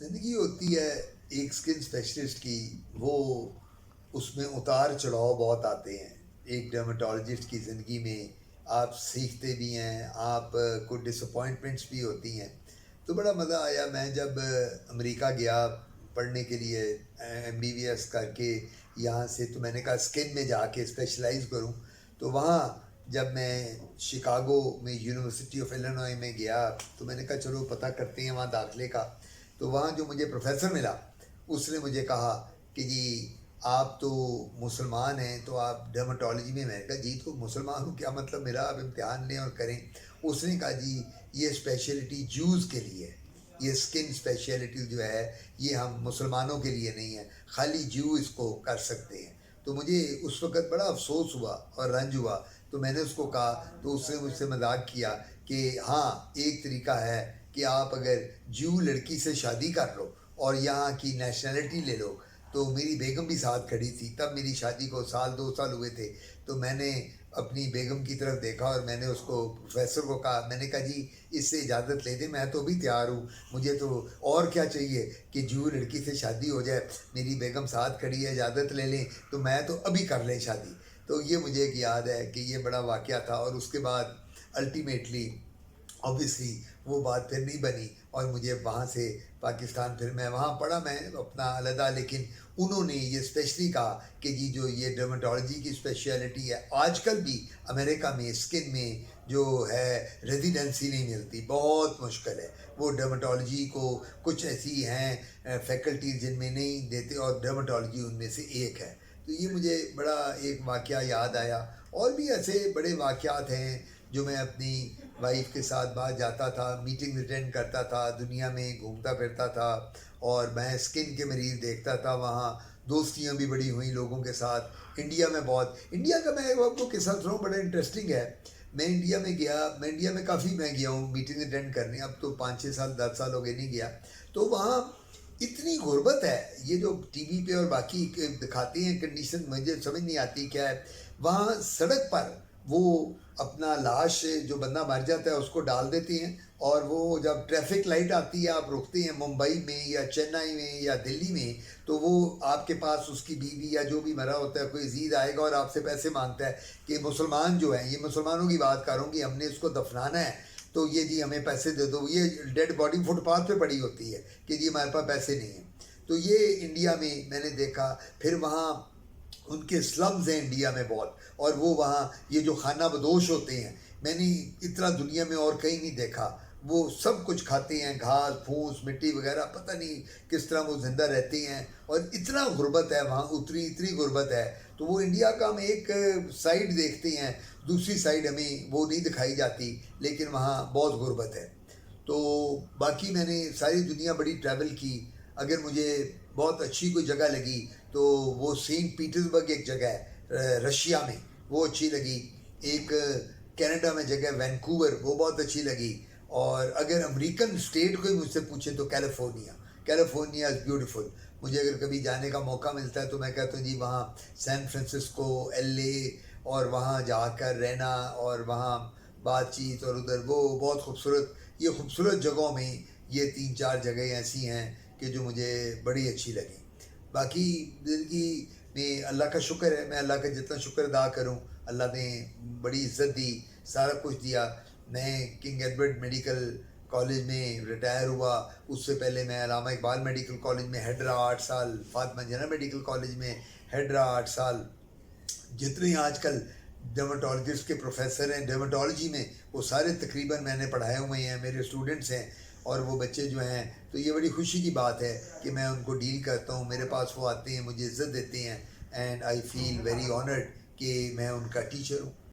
زندگی ہوتی ہے ایک اسکن اسپیشلسٹ کی، وہ اس میں اتار چڑھاؤ بہت آتے ہیں. ایک ڈرمٹالوجسٹ کی زندگی میں آپ سیکھتے بھی ہیں، آپ کو ڈس اپوائنٹمنٹس بھی ہوتی ہیں. تو بڑا مزہ آیا. میں جب امریکہ گیا پڑھنے کے لیے MBBS کر کے یہاں سے، تو میں نے کہا اسکن میں جا کے اسپیشلائز کروں. تو وہاں جب میں شکاگو میں یونیورسٹی آف ایلینوائے میں گیا، تو میں نے کہا چلو پتہ کرتے ہیں وہاں داخلے کا. تو وہاں جو مجھے پروفیسر ملا، اس نے مجھے کہا کہ جی آپ تو مسلمان ہیں، تو آپ ڈرمٹالوجی میں. میں نے کہا جی تو مسلمان ہوں کیا مطلب میرا، آپ امتحان لیں اور کریں. اس نے کہا جی یہ اسپیشلٹی جوز کے لیے ہے، یہ اسکن اسپیشلٹی جو ہے یہ ہم مسلمانوں کے لیے نہیں ہے، خالی جو اس کو کر سکتے ہیں. تو مجھے اس وقت بڑا افسوس ہوا اور رنج ہوا. تو میں نے اس کو کہا، تو اس نے مجھ سے مذاق کیا کہ ہاں ایک طریقہ ہے کہ آپ اگر جو لڑکی سے شادی کر لو اور یہاں کی نیشنلٹی لے لو. تو میری بیگم بھی ساتھ کھڑی تھی، تب میری شادی کو سال 2 سال ہوئے تھے. تو میں نے اپنی بیگم کی طرف دیکھا اور میں نے اس کو پروفیسر کو کہا، میں نے کہا جی اس سے اجازت لے دیں، میں تو بھی تیار ہوں، مجھے تو اور کیا چاہیے کہ جو لڑکی سے شادی ہو جائے، میری بیگم ساتھ کھڑی ہے، اجازت لے لیں تو میں تو ابھی کر لیں شادی. تو یہ مجھے ایک یاد ہے کہ یہ بڑا واقعہ تھا. اور اس کے بعد الٹیمیٹلی obviously وہ بات پھر نہیں بنی، اور مجھے وہاں سے پاکستان، پھر میں وہاں پڑھا میں اپنا علیحدہ. لیکن انہوں نے یہ اسپیشلی کہا کہ جی جو یہ ڈرمٹالوجی کی اسپیشلٹی ہے، آج کل بھی امریکہ میں اسکن میں جو ہے ریزیڈنسی نہیں ملتی، بہت مشکل ہے. وہ ڈرمٹالوجی کو کچھ ایسی ہیں فیکلٹیز جن میں نہیں دیتے، اور ڈرمٹالوجی ان میں سے ایک ہے. تو یہ مجھے بڑا ایک واقعہ یاد آیا. اور بھی ایسے بڑے واقعات ہیں جو میں اپنی وائف کے ساتھ باہر جاتا تھا، میٹنگ اٹینڈ کرتا تھا، دنیا میں گھومتا پھرتا تھا، اور میں اسکن کے مریض دیکھتا تھا. وہاں دوستیاں بھی بڑی ہوئیں لوگوں کے ساتھ. انڈیا میں بہت، انڈیا کا میں آپ کو قصہ سناؤں بڑا انٹرسٹنگ ہے. میں انڈیا میں گیا، میں انڈیا میں کافی میں گیا ہوں میٹنگ اٹینڈ کرنے، اب تو 5 6 سال 10 سال ہو گئے نہیں گیا. تو وہاں اتنی غربت ہے، یہ جو ٹی وی پہ اور باقی دکھاتے ہیں کنڈیشن مجھے سمجھ نہیں آتی کیا ہے. وہاں سڑک پر وہ اپنا لاش جو بندہ مر جاتا ہے اس کو ڈال دیتے ہیں، اور وہ جب ٹریفک لائٹ آتی ہے آپ رکتے ہیں ممبئی میں یا چنئی میں یا دلی میں، تو وہ آپ کے پاس اس کی بیوی یا جو بھی مرا ہوتا ہے کوئی عزیز آئے گا اور آپ سے پیسے مانگتا ہے کہ مسلمان جو ہیں، یہ مسلمانوں کی بات کروں کہ ہم نے اس کو دفنانا ہے، تو یہ جی ہمیں پیسے دے دو. یہ ڈیڈ باڈی فٹ پاتھ پہ پڑی ہوتی ہے کہ جی ہمارے پاس پیسے نہیں ہیں. تو یہ انڈیا میں نے دیکھا. پھر وہاں ان کے سلمز ہیں انڈیا میں بہت، اور وہ وہاں یہ جو خانہ بدوش ہوتے ہیں، میں نے اتنا دنیا میں اور کہیں نہیں دیکھا. وہ سب کچھ کھاتے ہیں، گھاس پھوس مٹی وغیرہ، پتہ نہیں کس طرح وہ زندہ رہتے ہیں. اور اتنا غربت ہے وہاں، اتنی غربت ہے. تو وہ انڈیا کا ہم ایک سائڈ دیکھتے ہیں، دوسری سائڈ ہمیں وہ نہیں دکھائی جاتی، لیکن وہاں بہت غربت ہے. تو باقی میں نے ساری دنیا بڑی ٹریول کی. اگر مجھے بہت اچھی کوئی جگہ لگی تو وہ سینٹ پیٹرزبرگ ایک جگہ ہے رشیا میں، وہ اچھی لگی. ایک کینیڈا میں جگہ وینکوور، وہ بہت اچھی لگی. اور اگر امریکن اسٹیٹ کوئی مجھ سے پوچھے تو کیلیفورنیا از بیوٹیفل. مجھے اگر کبھی جانے کا موقع ملتا ہے تو میں کہتا ہوں جی وہاں سین فرانسسکو، LA، اور وہاں جا کر رہنا اور وہاں بات چیت، اور ادھر وہ بہت خوبصورت، یہ خوبصورت جگہوں میں یہ 3 4 جگہیں ایسی ہیں کہ جو مجھے بڑی اچھی لگیں. باقی زندگی میں اللہ کا شکر ہے، میں اللہ کا جتنا شکر ادا کروں. اللہ نے بڑی عزت دی، سارا کچھ دیا. میں کنگ ایڈورڈ میڈیکل کالج میں ریٹائر ہوا. اس سے پہلے میں علامہ اقبال میڈیکل کالج میں ہیڈ رہا 8 سال، فاطمہ جنرل میڈیکل کالج میں ہیڈ رہا 8 سال. جتنے آج کل ڈرمٹالوجسٹ کے پروفیسر ہیں ڈرمٹالوجی میں، وہ سارے تقریباً میں نے پڑھائے ہوئے ہیں، میرے اسٹوڈنٹس ہیں. اور وہ بچے جو ہیں، تو یہ بڑی خوشی کی بات ہے کہ میں ان کو ڈیل کرتا ہوں، میرے پاس وہ آتے ہیں، مجھے عزت دیتے ہیں. And I feel very honoured کہ میں ان کا ٹیچر ہوں.